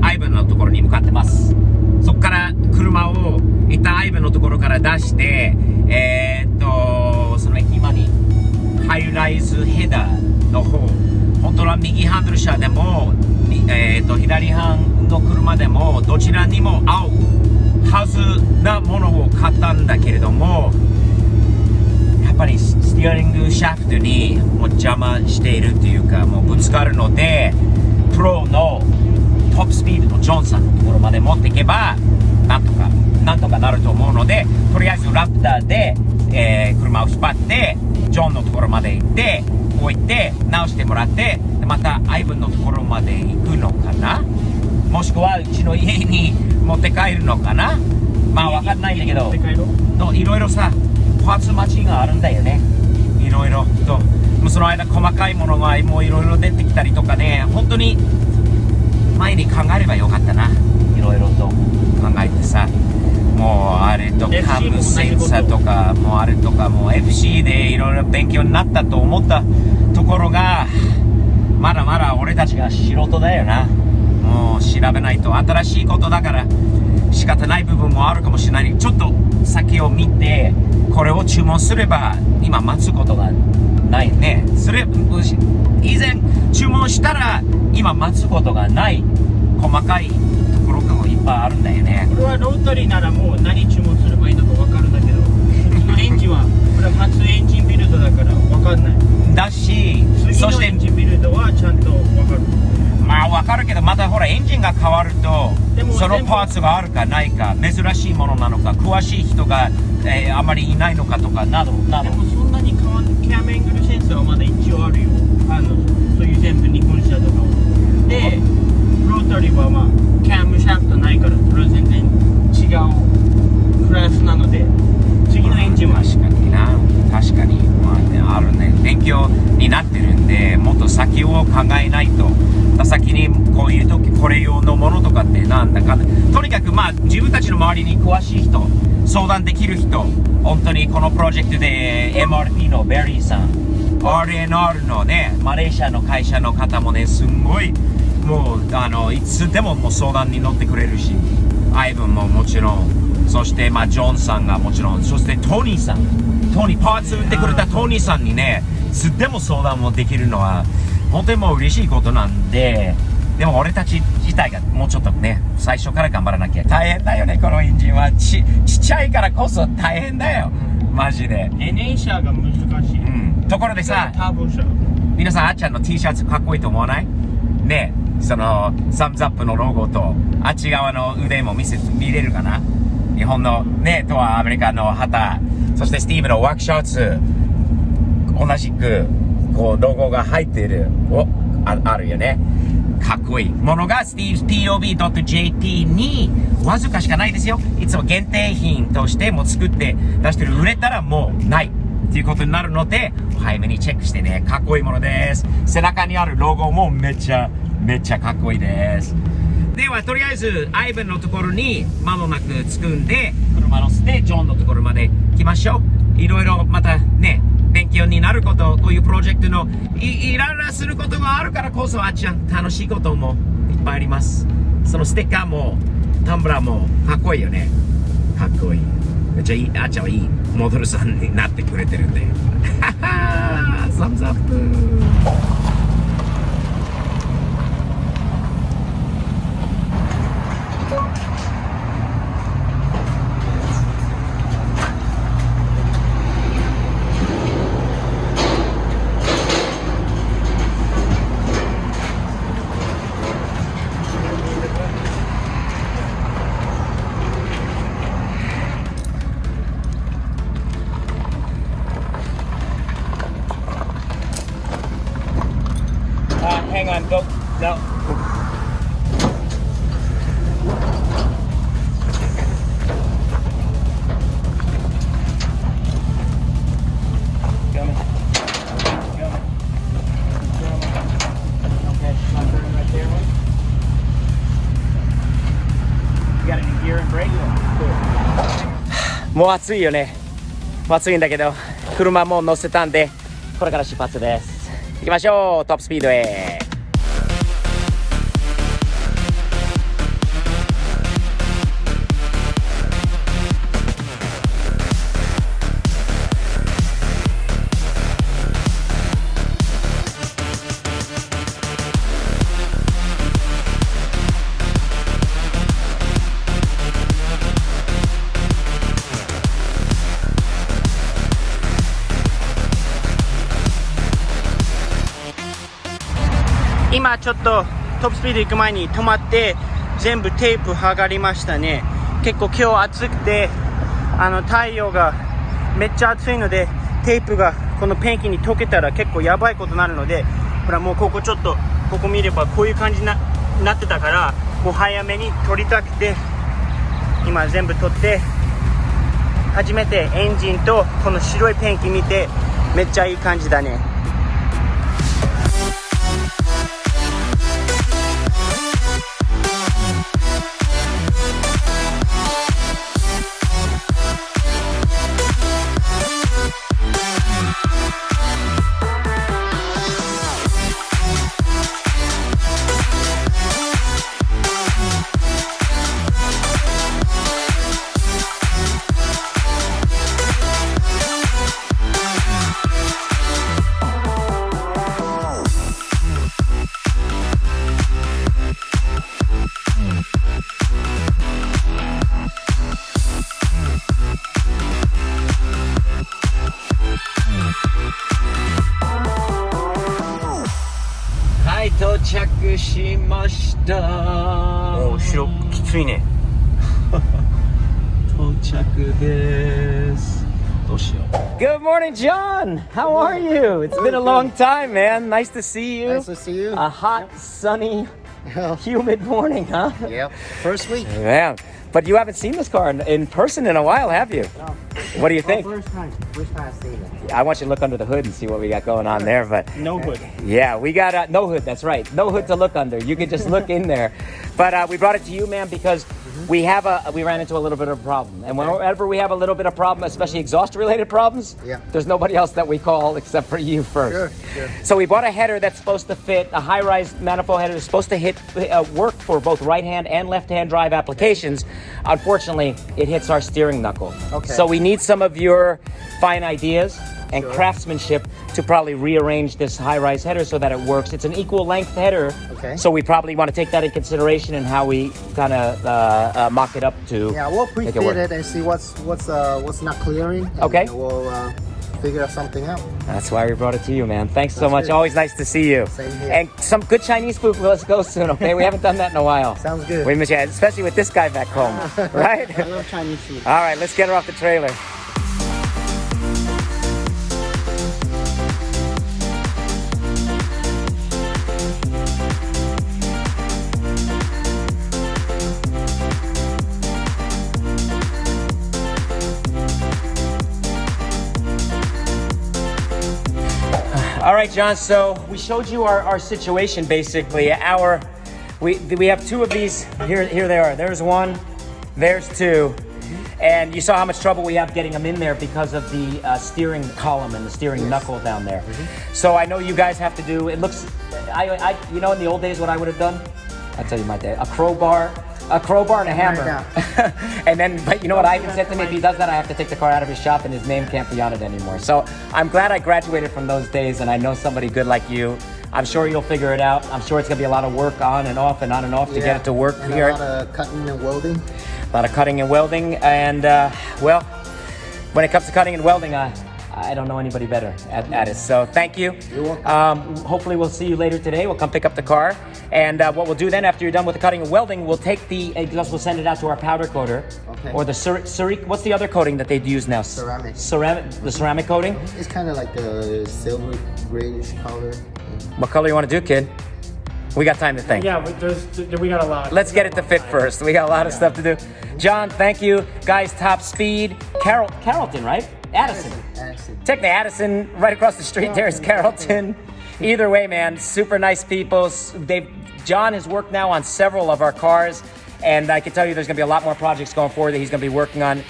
アイブンのところに向かってます。そこから車を一旦アイブンのところから出して、その駅までハイライズヘダーの方、本当は右ハンドル車でも、左ハンの車でもどちらにも合うはずなものを買ったんだけれども、やっぱりスティアリングシャフトにもう邪魔しているというか、もうぶつかるので、プロのトップスピードのジョンさんのところまで持っていけばなんとかなると思うので、とりあえずラプターで、車を引っ張ってジョンのところまで行って置いて直してもらって、またアイブンのところまで行くのかな、もしくはうちの家に持って帰るのかな。まあ分かんないんだけど、いろいろさパーツマチがあるんだよね。いろいろとその間細かいものがもういろいろ出てきたりとかね、本当に前に考えればよかったな。いろいろと考えてさ、もうあれとカムセンサーとかもうあれとかもう FC でいろいろ勉強になったと思ったところが、まだまだ俺たちが素人だよな。もう調べないと。新しいことだから仕方ない部分もあるかもしれない。ちょっと先を見てこれを注文すれば今待つことがないね。以前注文したら今待つことがない細かいところがいっぱいあるんだよね。これはロータリーならもう何注文すればいいのか分かるんだけど、このエンジンはこれは初エンジンビルドだから分かんない。だし、そして次のエンジンビルドはちゃんと分かる。まあ分かるけど、またほらエンジンが変わるとそのパーツがあるかないか、珍しいものなのか、詳しい人が、あまりいないのかとかなどなど。でもそんなに変わんキャムエングルセンサーはまだ一応あるよ。そういう全部日本車とかで、ロータリーはまあキャムシャフトないから、それは全然違うクラスなので、次のエンジンは確かにな、確かに、まあね、あるね。勉強になってるんで、もっと先を考えないと。先にこういう時これ用のものとかってなんだか、とにかくまあ自分たちの周りに詳しい人、相談できる人、本当にこのプロジェクトで MRP のベリーさん、RNR のねマレーシアの会社の方もね、すんごいもういつでももう相談に乗ってくれるし、アイブンももちろん、そしてまあジョンさんがもちろん、そしてトニーさん、パーツ売ってくれたトニーさんにね、いつでも相談もできるのは本当にもう嬉しいことなんで。でも俺たち自体がもうちょっとね、最初から頑張らなきゃ。大変だよね、このエンジンは。ちっちゃいからこそ大変だよ、マジで。NA 車が難しい。ところでさ、ターボ車、皆さんあっちゃんの T シャツかっこいいと思わないね。そのサムズアップのロゴとあっち側の腕も見れるかな。日本のねとはアメリカの旗、そしてスティーブのワークシャツ、同じくこうロゴが入っているあるよね。かっこいいものが stevespov.jp にわずかしかないですよ。いつも限定品としても作って出してる。売れたらもうないっていうことになるので、早めにチェックしてね。かっこいいものです。背中にあるロゴもめっちゃかっこいいです。ではとりあえずアイブンのところに間もなく着くんで、車乗せてジョンのところまで来ましょう。いろいろまたね勉強になること、こういうプロジェクトのいろいろすることがあるからこそ、あっちゃん楽しいこともいっぱいあります。そのステッカーもタンブラーもかっこいいよね。かっこいい。めっちゃいい。あっちゃんはいいモデルさんになってくれてるんでサムズアップ。Hang on, go. No. Coming. Okay, not turning right there. You got any gear and brake? Cool. もう暑いよね。暑いんだけど、車も乗せたんで、これから出発です。行きましょう、トップスピードへ。今ちょっとトップスピード行く前に止まって全部テープ剥がりましたね。結構今日暑くて太陽がめっちゃ暑いのでテープがこのペンキに溶けたら結構やばいことになるので、ほらもうここちょっとここ見ればこういう感じに なってたからもう早めに取りたくて今全部取って初めてエンジンとこの白いペンキ見てめっちゃいい感じだね。はい、到着しました。お後ろきついね。到着です。どうしよう。Good morning, John. How are you? It's been a long time, man. Nice to see you. Nice to see you. A hot, sunny, humid morning, huh? Yep. First week. Man, but you haven't seen this car in person in a while, have you? No. What do you think? First time I've seen it. I want you to look under the hood and see what we got going on there, but No hood. yeah, we got no hood. That's right, no hood to look under. You can just look in there. But we brought it to you, man, because we ran into a little bit of a problem, and whenever we have a little bit of problem, especially exhaust-related problems, Yeah. there's nobody else that we call except for you first. Sure. So we bought a header that's supposed to fit a high-rise manifold header that's supposed to work for both right-hand and left-hand drive applications. Unfortunately, it hits our steering knuckle. Okay. So we need some of your fine ideas and craftsmanship to probably rearrange this high-rise header so that it works. It's an equal length header, Okay. so we probably want to take that in consideration in how we kind of mock it up to Yeah, we'll make pre-fit work. it and see what's not clearing. And Okay. We'll figure something out. That's why we brought it to you, man. Thanks so That's much. good. Always nice to see you. Same here. And some good Chinese food. Let's go soon, okay? We haven't done that in a while. Sounds good. We miss you, especially with this guy back home, right? I love Chinese food. All right, let's get her off the trailer. All right, John, so we showed you our situation, basically. We have two of these. Here they are. There's one, there's two. And you saw how much trouble we have getting them in there because of the steering column and the steering knuckle down there. So I know you guys have to do, it looks, you know in the old days what I would have done? I'll tell you my day. A crowbar and a hammer. And then, but you know what Ivan said to me? If he does that, I have to take the car out of his shop and his name can't be on it anymore. So I'm glad I graduated from those days and I know somebody good like you. I'm sure you'll figure it out. I'm sure it's gonna be a lot of work on and off to get it to work and here. A lot of cutting and welding. A lot of cutting and welding, and well, when it comes to cutting and welding, I don't know anybody better at it. So thank you. You're welcome. Hopefully we'll see you later today. We'll come pick up the car, and what we'll do then after you're done with the cutting and welding, we'll take the exhaust, we'll send it out to our powder coater, Okay. or the ceramic. What's the other coating that they'd use now? Ceramic. The ceramic coating. It's kind of like a silver grayish color. What color you want to do, kid? We got time to think. Yeah, we got a lot. Let's get it to fit first. We got a lot of stuff to do. John, thank you. Guys, Top Speed. Carrollton, right? Addison. Technically Addison, right across the street there is Carrollton. Either way, man, super nice people. John has worked now on several of our cars, and I can tell you there's going to be a lot more projects going forward that he's going to be working on.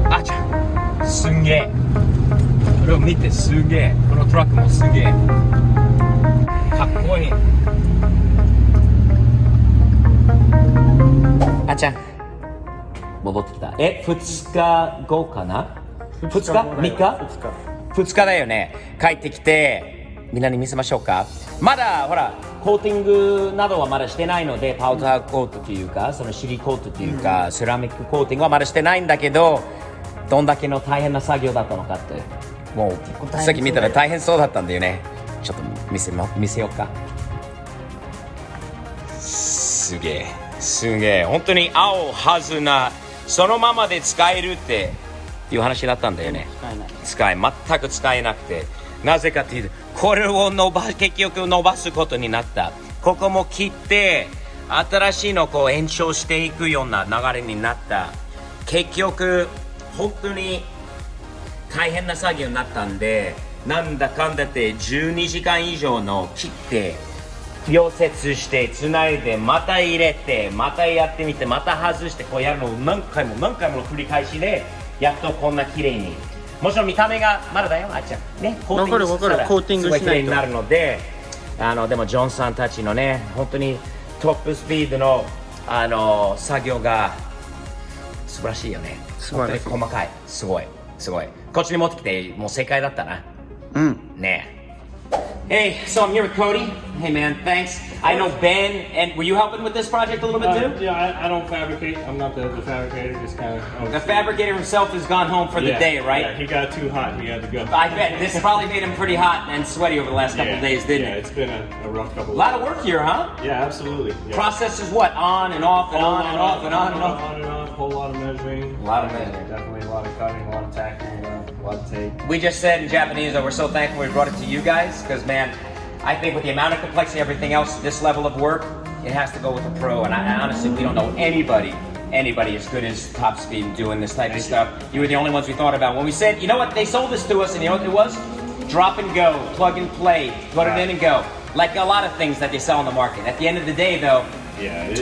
あちゃん、すんげえ。これを見てすげえ。このトラックもすげえ。かっこいい。あちゃん、戻ってきた。2日後かな？2日 ?3 日 ?2 日だよね。帰ってきて、みんなに見せましょうか。まだ、ほら、コーティングなどはまだしてないので、パウダーコートというか、そのシリコートというか、セラミックコーティングはまだしてないんだけど、どんだけの大変な作業だったのかって、もう、さっき見たら大変そうだったんだよね。ちょっと見せようか。すげえすげえ、本当に青はずな、そのままで使えるっていう話だったんだよね。全く使えなくて、なぜかというとこれを結局伸ばすことになった。ここも切って新しいのをこう延長していくような流れになった。結局本当に大変な作業になったんで、なんだかんだって12時間以上の切って溶接してつないでまた入れてまたやってみてまた外してこうやるのを何回もの繰り返しでやっとこんな綺麗に。もちろん見た目がまだだよ、あっちゃんね、コーティングしたらコーティングしないとすごい綺麗になるので、でもジョンさんたちのね、本当にトップスピードの作業が素晴らしいよね。素晴らしい、本当に細かい、すごいこっちに持ってきてもう正解だったな。ね。Hey, so I'm here with Cody. Hey man, thanks. I know Ben, and were you helping with this project a little bit too? Yeah, I don't fabricate. I'm not the fabricator. Just kind of. The fabricator himself has gone home for the day, right? Yeah, he got too hot. He had to go. I bet this probably made him pretty hot and sweaty over the last couple of days, didn't yeah, it? it's been a rough couple. A lot of work here, huh? Yeah, absolutely. Yeah. Process is what? On and off and on and off and on and off. On and off. Whole lot of measuring. A lot of measuring. Definitely a lot of cutting, a lot of tacking, a lot of tape. We just said in Japanese that we're so thankful we brought it to you guys, because man, I think with the amount of complexity, everything else, this level of work, it has to go with a pro. And I honestly, we don't know anybody as good as Top Speed doing this type of stuff. You were the only ones we thought about. When we said, you know what, they sold this to us, and you know what it was? Drop and go, plug and play, put it in and go. Like a lot of things that they sell on the market. At the end of the day, though,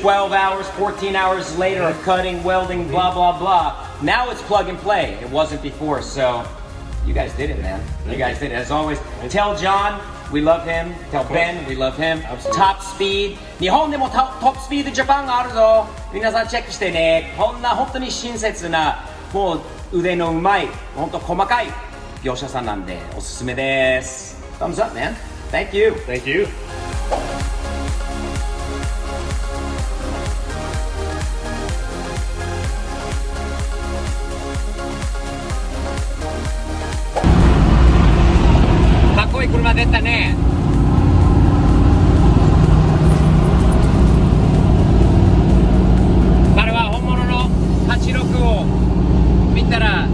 12 hours, 14 hours later of cutting, welding, blah, blah, blah. Now it's plug and play. It wasn't before, so you guys did it, man. You guys did it. As always, tell John we love him. Tell Ben we love him. Top Speed. 日本でもトップスピードジャパンがあるぞ。皆さんチェックしてね。こんな本当に親切な、もう腕のうまい、本当細かい業者さんなんでおすすめです。Thumbs up, man. Thank you. Thank you. Kaっこいい車出たね。彼は本物の86を見たら